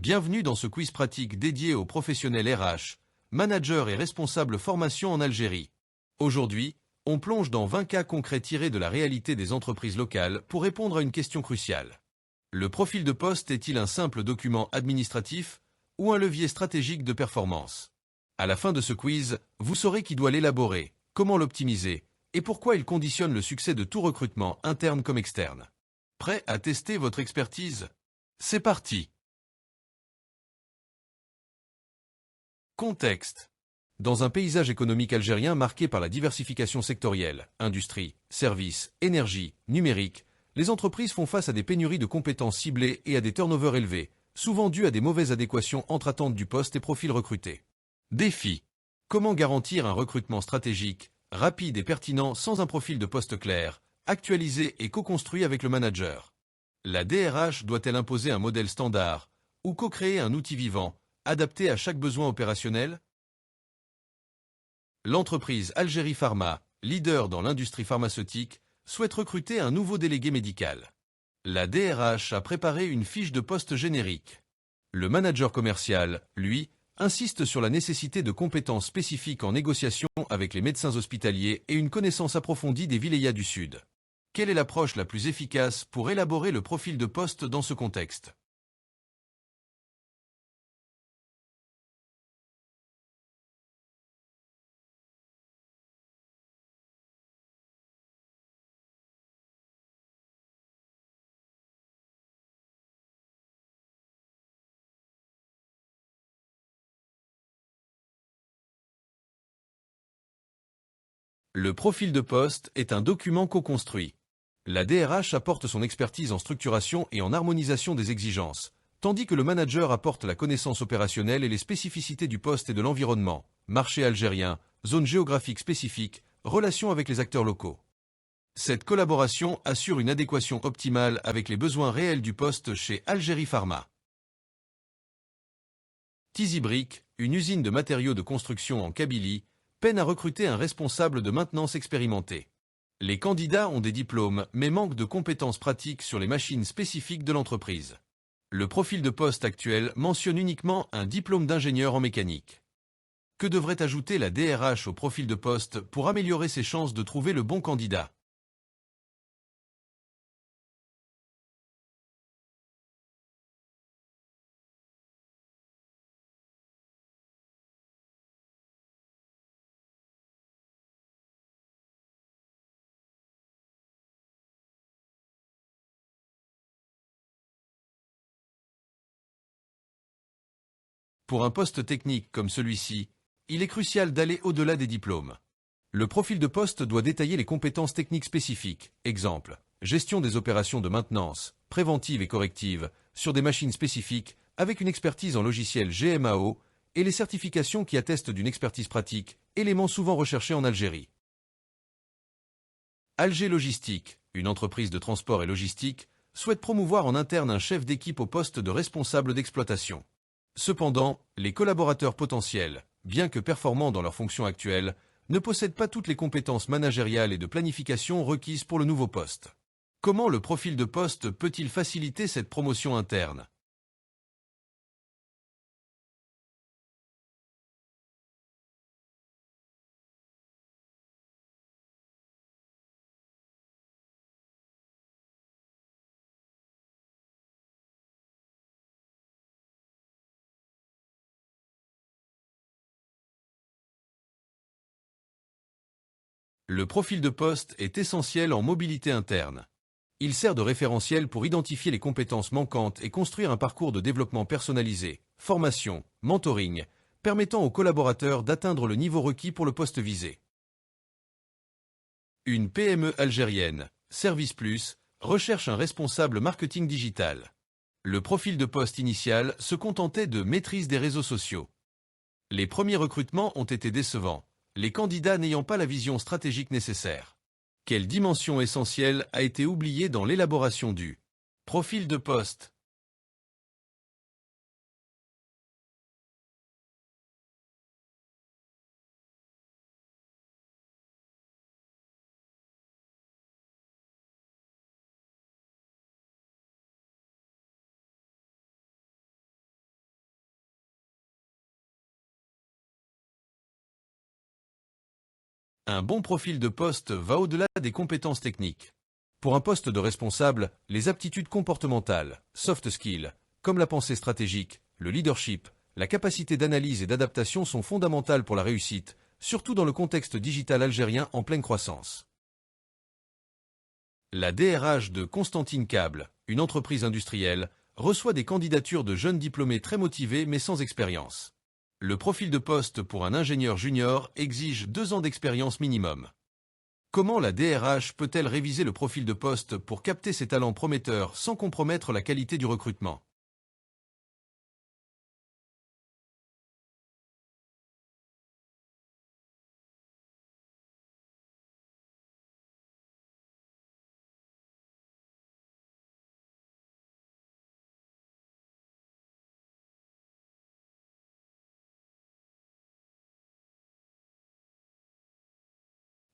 Bienvenue dans ce quiz pratique dédié aux professionnels RH, managers et responsables formation en Algérie. Aujourd'hui, on plonge dans 20 cas concrets tirés de la réalité des entreprises locales pour répondre à une question cruciale. Le profil de poste est-il un simple document administratif ou un levier stratégique de performance? À la fin de ce quiz, vous saurez qui doit l'élaborer, comment l'optimiser et pourquoi il conditionne le succès de tout recrutement interne comme externe. Prêt à tester votre expertise? C'est parti! Contexte. Dans un paysage économique algérien marqué par la diversification sectorielle, industrie, services, énergie, numérique, les entreprises font face à des pénuries de compétences ciblées et à des turnovers élevés, souvent dus à des mauvaises adéquations entre attentes du poste et profils recrutés. Défi. Comment garantir un recrutement stratégique, rapide et pertinent sans un profil de poste clair, actualisé et co-construit avec le manager? La DRH doit-elle imposer un modèle standard ou co-créer un outil vivant, adapté à chaque besoin opérationnel? L'entreprise Algérie Pharma, leader dans l'industrie pharmaceutique, souhaite recruter un nouveau délégué médical. La DRH a préparé une fiche de poste générique. Le manager commercial, lui, insiste sur la nécessité de compétences spécifiques en négociation avec les médecins hospitaliers et une connaissance approfondie des wilayas du Sud. Quelle est l'approche la plus efficace pour élaborer le profil de poste dans ce contexte? Le profil de poste est un document co-construit. La DRH apporte son expertise en structuration et en harmonisation des exigences, tandis que le manager apporte la connaissance opérationnelle et les spécificités du poste et de l'environnement, marché algérien, zone géographique spécifique, relations avec les acteurs locaux. Cette collaboration assure une adéquation optimale avec les besoins réels du poste chez Algérie Pharma. Tizi Brick, une usine de matériaux de construction en Kabylie, peine à recruter un responsable de maintenance expérimenté. Les candidats ont des diplômes mais manquent de compétences pratiques sur les machines spécifiques de l'entreprise. Le profil de poste actuel mentionne uniquement un diplôme d'ingénieur en mécanique. Que devrait ajouter la DRH au profil de poste pour améliorer ses chances de trouver le bon candidat? Pour un poste technique comme celui-ci, il est crucial d'aller au-delà des diplômes. Le profil de poste doit détailler les compétences techniques spécifiques, exemple, gestion des opérations de maintenance, préventive et corrective, sur des machines spécifiques, avec une expertise en logiciel GMAO, et les certifications qui attestent d'une expertise pratique, éléments souvent recherchés en Algérie. Alger Logistique, une entreprise de transport et logistique, souhaite promouvoir en interne un chef d'équipe au poste de responsable d'exploitation. Cependant, les collaborateurs potentiels, bien que performants dans leurs fonctions actuelles, ne possèdent pas toutes les compétences managériales et de planification requises pour le nouveau poste. Comment le profil de poste peut-il faciliter cette promotion interne? Le profil de poste est essentiel en mobilité interne. Il sert de référentiel pour identifier les compétences manquantes et construire un parcours de développement personnalisé, formation, mentoring, permettant aux collaborateurs d'atteindre le niveau requis pour le poste visé. Une PME algérienne, Service Plus, recherche un responsable marketing digital. Le profil de poste initial se contentait de maîtrise des réseaux sociaux. Les premiers recrutements ont été décevants, les candidats n'ayant pas la vision stratégique nécessaire. Quelle dimension essentielle a été oubliée dans l'élaboration du profil de poste? Un bon profil de poste va au-delà des compétences techniques. Pour un poste de responsable, les aptitudes comportementales, soft skills, comme la pensée stratégique, le leadership, la capacité d'analyse et d'adaptation sont fondamentales pour la réussite, surtout dans le contexte digital algérien en pleine croissance. La DRH de Constantine Câble, une entreprise industrielle, reçoit des candidatures de jeunes diplômés très motivés mais sans expérience. Le profil de poste pour un ingénieur junior exige 2 ans d'expérience minimum. Comment la DRH peut-elle réviser le profil de poste pour capter ses talents prometteurs sans compromettre la qualité du recrutement?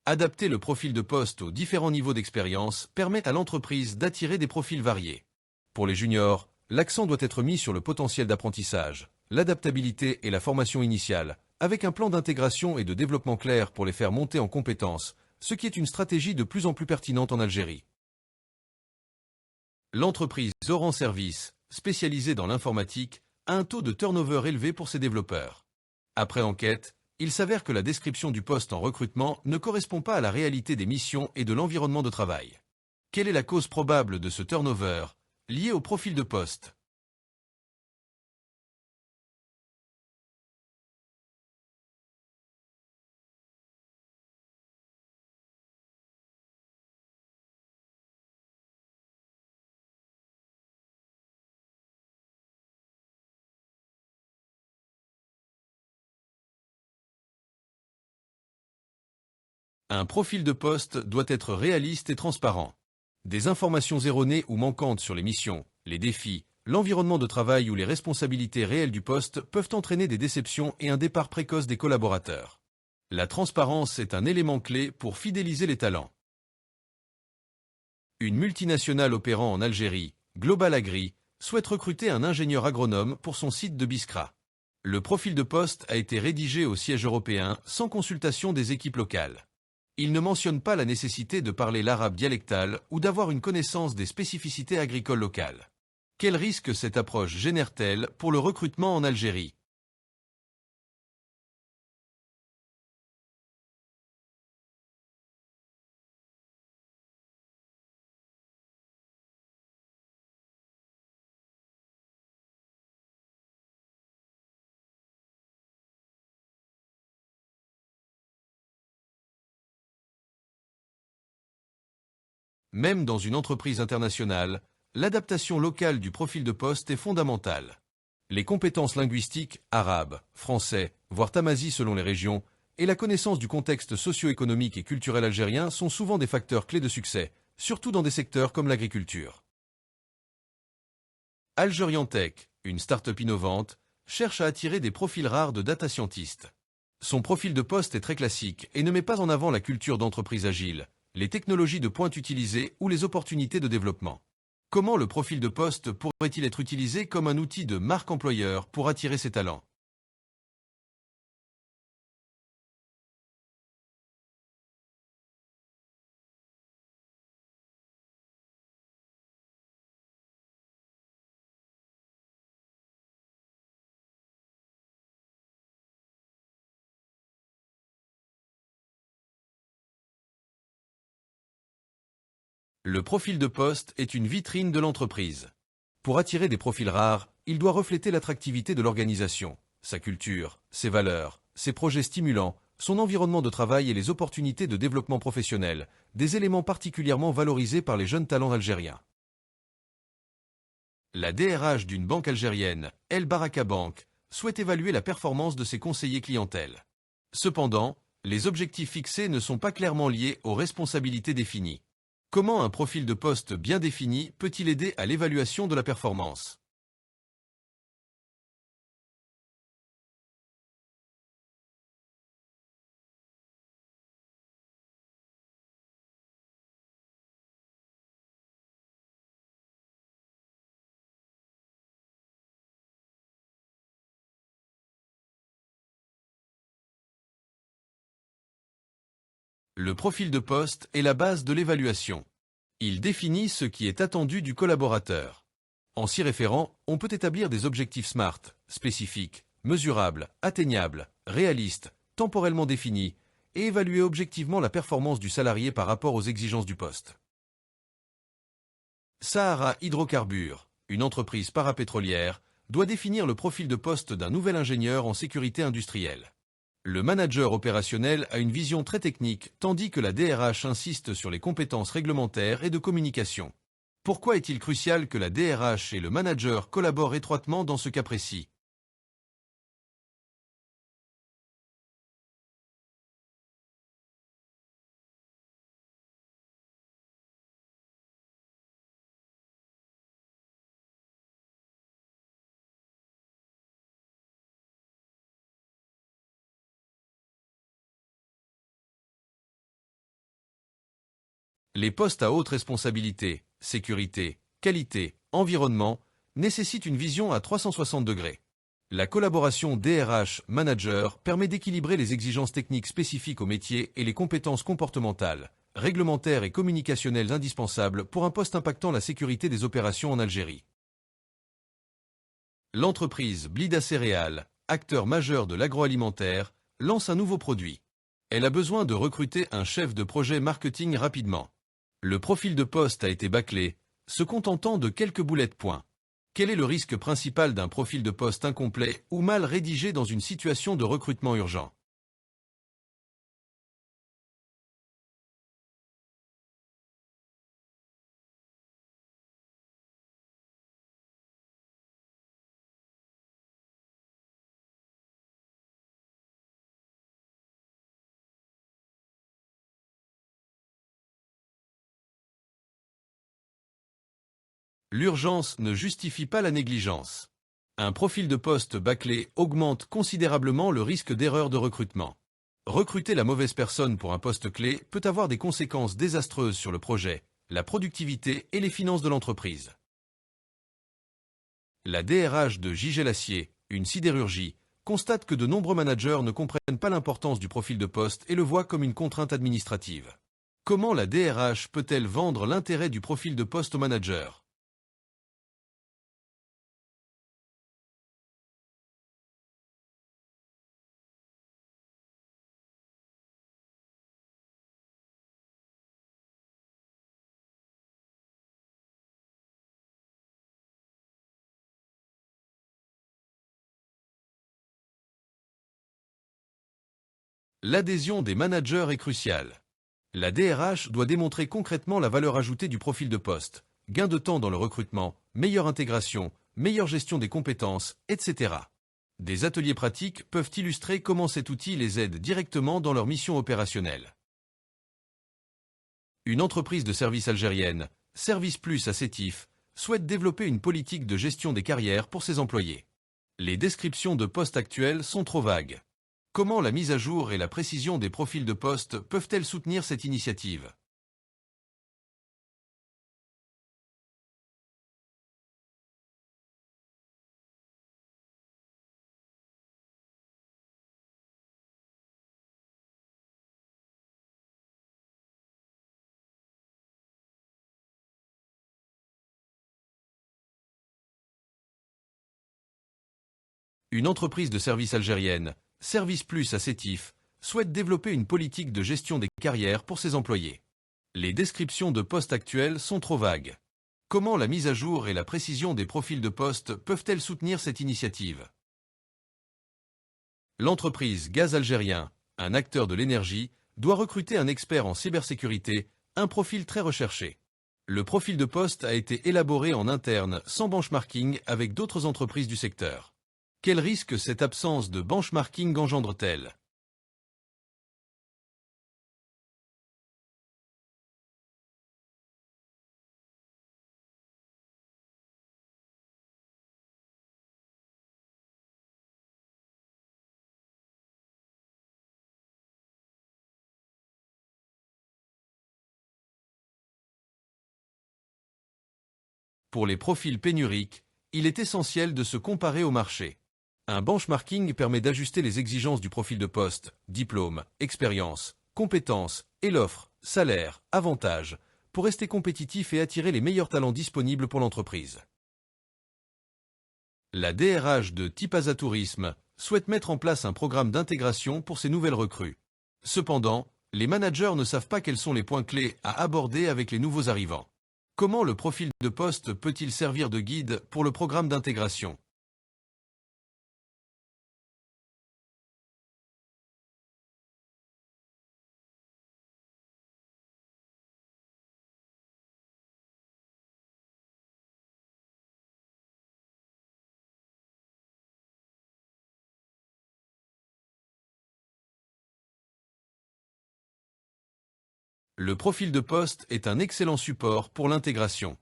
Adapter le profil de poste aux différents niveaux d'expérience permet à l'entreprise d'attirer des profils variés. Pour les juniors, l'accent doit être mis sur le potentiel d'apprentissage, l'adaptabilité et la formation initiale, avec un plan d'intégration et de développement clair pour les faire monter en compétences, ce qui est une stratégie de plus en plus pertinente en Algérie. L'entreprise Oran Service, spécialisée dans l'informatique, a un taux de turnover élevé pour ses développeurs. Après enquête, il s'avère que la description du poste en recrutement ne correspond pas à la réalité des missions et de l'environnement de travail. Quelle est la cause probable de ce turnover, lié au profil de poste? Un profil de poste doit être réaliste et transparent. Des informations erronées ou manquantes sur les missions, les défis, l'environnement de travail ou les responsabilités réelles du poste peuvent entraîner des déceptions et un départ précoce des collaborateurs. La transparence est un élément clé pour fidéliser les talents. Une multinationale opérant en Algérie, Global Agri, souhaite recruter un ingénieur agronome pour son site de Biskra. Le profil de poste a été rédigé au siège européen sans consultation des équipes locales. Il ne mentionne pas la nécessité de parler l'arabe dialectal ou d'avoir une connaissance des spécificités agricoles locales. Quel risque cette approche génère-t-elle pour le recrutement en Algérie? Même dans une entreprise internationale, l'adaptation locale du profil de poste est fondamentale. Les compétences linguistiques, arabe, français, voire tamazi selon les régions, et la connaissance du contexte socio-économique et culturel algérien sont souvent des facteurs clés de succès, surtout dans des secteurs comme l'agriculture. Algerian Tech, une start-up innovante, cherche à attirer des profils rares de data scientists. Son profil de poste est très classique et ne met pas en avant la culture d'entreprise agile, les technologies de pointe utilisées ou les opportunités de développement. Comment le profil de poste pourrait-il être utilisé comme un outil de marque employeur pour attirer ses talents? Le profil de poste est une vitrine de l'entreprise. Pour attirer des profils rares, il doit refléter l'attractivité de l'organisation, sa culture, ses valeurs, ses projets stimulants, son environnement de travail et les opportunités de développement professionnel, des éléments particulièrement valorisés par les jeunes talents algériens. La DRH d'une banque algérienne, El Baraka Bank, souhaite évaluer la performance de ses conseillers clientèle. Cependant, les objectifs fixés ne sont pas clairement liés aux responsabilités définies. Comment un profil de poste bien défini peut-il aider à l'évaluation de la performance? Le profil de poste est la base de l'évaluation. Il définit ce qui est attendu du collaborateur. En s'y référant, on peut établir des objectifs SMART, spécifiques, mesurables, atteignables, réalistes, temporellement définis, et évaluer objectivement la performance du salarié par rapport aux exigences du poste. Sahara Hydrocarbures, une entreprise parapétrolière, doit définir le profil de poste d'un nouvel ingénieur en sécurité industrielle. Le manager opérationnel a une vision très technique, tandis que la DRH insiste sur les compétences réglementaires et de communication. Pourquoi est-il crucial que la DRH et le manager collaborent étroitement dans ce cas précis? Les postes à haute responsabilité, sécurité, qualité, environnement, nécessitent une vision à 360 degrés. La collaboration DRH-manager permet d'équilibrer les exigences techniques spécifiques au métier et les compétences comportementales, réglementaires et communicationnelles indispensables pour un poste impactant la sécurité des opérations en Algérie. L'entreprise Blida Céréales, acteur majeur de l'agroalimentaire, lance un nouveau produit. Elle a besoin de recruter un chef de projet marketing rapidement. Le profil de poste a été bâclé, se contentant de quelques bullet points. Quel est le risque principal d'un profil de poste incomplet ou mal rédigé dans une situation de recrutement urgent? L'urgence ne justifie pas la négligence. Un profil de poste bâclé augmente considérablement le risque d'erreur de recrutement. Recruter la mauvaise personne pour un poste clé peut avoir des conséquences désastreuses sur le projet, la productivité et les finances de l'entreprise. La DRH de Gigel-Acier, une sidérurgie, constate que de nombreux managers ne comprennent pas l'importance du profil de poste et le voient comme une contrainte administrative. Comment la DRH peut-elle vendre l'intérêt du profil de poste au manager? L'adhésion des managers est cruciale. La DRH doit démontrer concrètement la valeur ajoutée du profil de poste, gain de temps dans le recrutement, meilleure intégration, meilleure gestion des compétences, etc. Des ateliers pratiques peuvent illustrer comment cet outil les aide directement dans leur mission opérationnelle. Une entreprise de services algérienne, Service Plus à Sétif, souhaite développer une politique de gestion des carrières pour ses employés. Les descriptions de postes actuels sont trop vagues. Comment la mise à jour et la précision des profils de poste peuvent-elles soutenir cette initiative? Une entreprise de services algérienne, Service Plus à Sétif, souhaite développer une politique de gestion des carrières pour ses employés. Les descriptions de postes actuels sont trop vagues. Comment la mise à jour et la précision des profils de poste peuvent-elles soutenir cette initiative? L'entreprise Gaz Algérien, un acteur de l'énergie, doit recruter un expert en cybersécurité, un profil très recherché. Le profil de poste a été élaboré en interne sans benchmarking avec d'autres entreprises du secteur. Quel risque cette absence de benchmarking engendre-t-elle? Pour les profils pénuriques, il est essentiel de se comparer au marché. Un benchmarking permet d'ajuster les exigences du profil de poste, diplôme, expérience, compétences, et l'offre, salaire, avantages, pour rester compétitif et attirer les meilleurs talents disponibles pour l'entreprise. La DRH de Tipasa Tourisme souhaite mettre en place un programme d'intégration pour ces nouvelles recrues. Cependant, les managers ne savent pas quels sont les points clés à aborder avec les nouveaux arrivants. Comment le profil de poste peut-il servir de guide pour le programme d'intégration ? Le profil de poste est un excellent support pour l'intégration.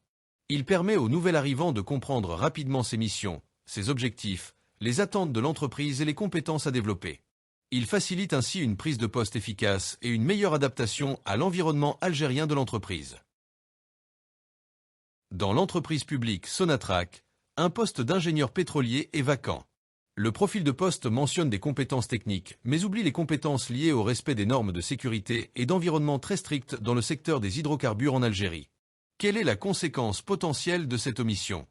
Il permet au nouvel arrivant de comprendre rapidement ses missions, ses objectifs, les attentes de l'entreprise et les compétences à développer. Il facilite ainsi une prise de poste efficace et une meilleure adaptation à l'environnement algérien de l'entreprise. Dans l'entreprise publique Sonatrach, un poste d'ingénieur pétrolier est vacant. Le profil de poste mentionne des compétences techniques, mais oublie les compétences liées au respect des normes de sécurité et d'environnement très strictes dans le secteur des hydrocarbures en Algérie. Quelle est la conséquence potentielle de cette omission ?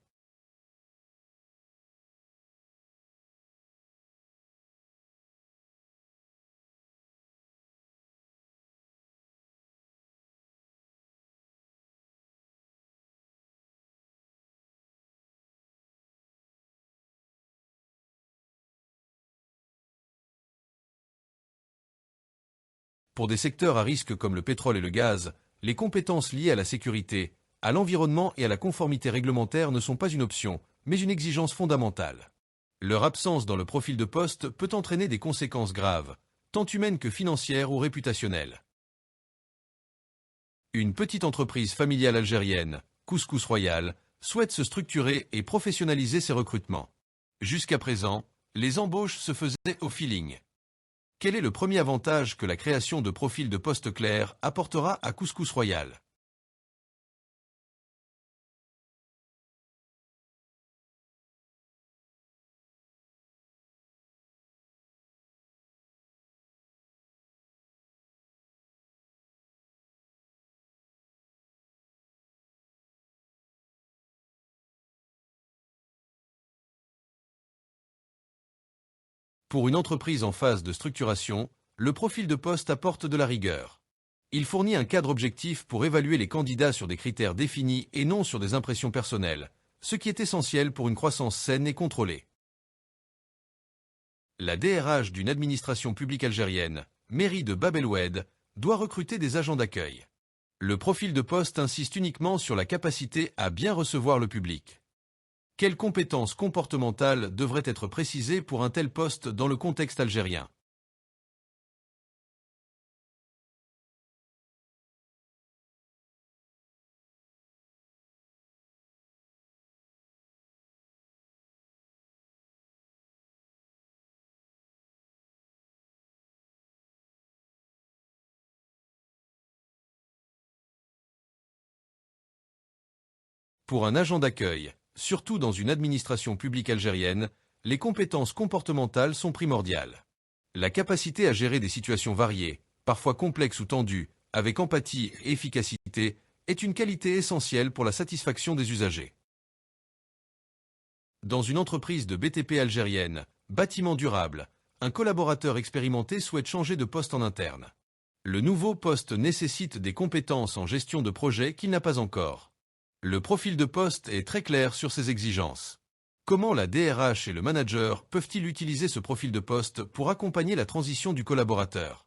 Pour des secteurs à risque comme le pétrole et le gaz, les compétences liées à la sécurité, à l'environnement et à la conformité réglementaire ne sont pas une option, mais une exigence fondamentale. Leur absence dans le profil de poste peut entraîner des conséquences graves, tant humaines que financières ou réputationnelles. Une petite entreprise familiale algérienne, Couscous Royal, souhaite se structurer et professionnaliser ses recrutements. Jusqu'à présent, les embauches se faisaient au feeling. Quel est le premier avantage que la création de profils de poste clairs apportera à Couscous Royal ? Pour une entreprise en phase de structuration, le profil de poste apporte de la rigueur. Il fournit un cadre objectif pour évaluer les candidats sur des critères définis et non sur des impressions personnelles, ce qui est essentiel pour une croissance saine et contrôlée. La DRH d'une administration publique algérienne, mairie de Bab el Oued, doit recruter des agents d'accueil. Le profil de poste insiste uniquement sur la capacité à bien recevoir le public. Quelles compétences comportementales devraient être précisées pour un tel poste dans le contexte algérien ? Pour un agent d'accueil, surtout dans une administration publique algérienne, les compétences comportementales sont primordiales. La capacité à gérer des situations variées, parfois complexes ou tendues, avec empathie et efficacité, est une qualité essentielle pour la satisfaction des usagers. Dans une entreprise de BTP algérienne, bâtiment durable, un collaborateur expérimenté souhaite changer de poste en interne. Le nouveau poste nécessite des compétences en gestion de projet qu'il n'a pas encore. Le profil de poste est très clair sur ses exigences. Comment la DRH et le manager peuvent-ils utiliser ce profil de poste pour accompagner la transition du collaborateur ?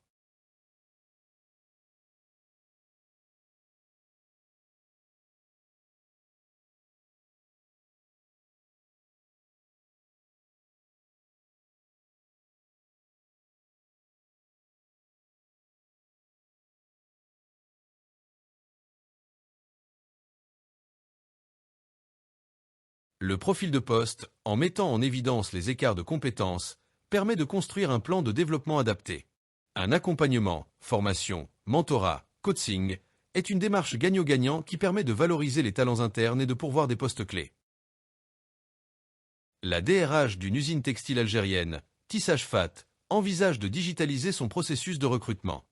Le profil de poste, en mettant en évidence les écarts de compétences, permet de construire un plan de développement adapté. Un accompagnement, formation, mentorat, coaching est une démarche gagnant-gagnant qui permet de valoriser les talents internes et de pourvoir des postes clés. La DRH d'une usine textile algérienne, Tissage Fat, envisage de digitaliser son processus de recrutement.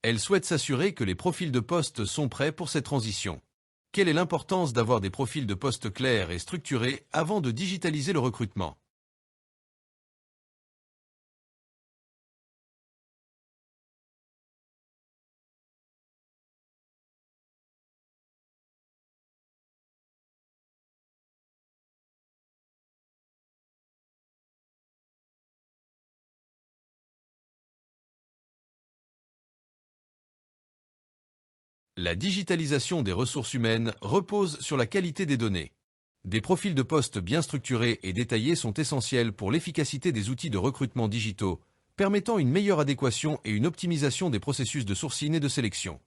Elle souhaite s'assurer que les profils de poste sont prêts pour cette transition. Quelle est l'importance d'avoir des profils de poste clairs et structurés avant de digitaliser le recrutement? La digitalisation des ressources humaines repose sur la qualité des données. Des profils de poste bien structurés et détaillés sont essentiels pour l'efficacité des outils de recrutement digitaux, permettant une meilleure adéquation et une optimisation des processus de sourcing et de sélection.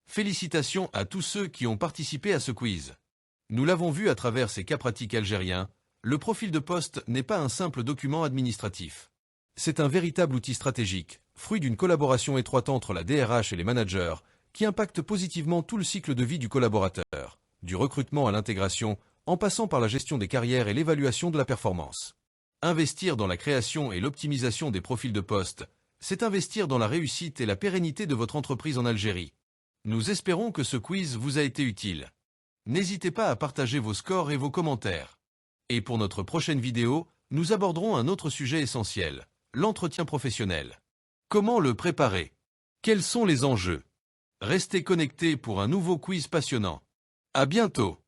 Félicitations à tous ceux qui ont participé à ce quiz. Nous l'avons vu à travers ces cas pratiques algériens, le profil de poste n'est pas un simple document administratif. C'est un véritable outil stratégique, fruit d'une collaboration étroite entre la DRH et les managers, qui impacte positivement tout le cycle de vie du collaborateur, du recrutement à l'intégration, en passant par la gestion des carrières et l'évaluation de la performance. Investir dans la création et l'optimisation des profils de poste, c'est investir dans la réussite et la pérennité de votre entreprise en Algérie. Nous espérons que ce quiz vous a été utile. N'hésitez pas à partager vos scores et vos commentaires. Et pour notre prochaine vidéo, nous aborderons un autre sujet essentiel, l'entretien professionnel. Comment le préparer? Quels sont les enjeux? Restez connectés pour un nouveau quiz passionnant. À bientôt!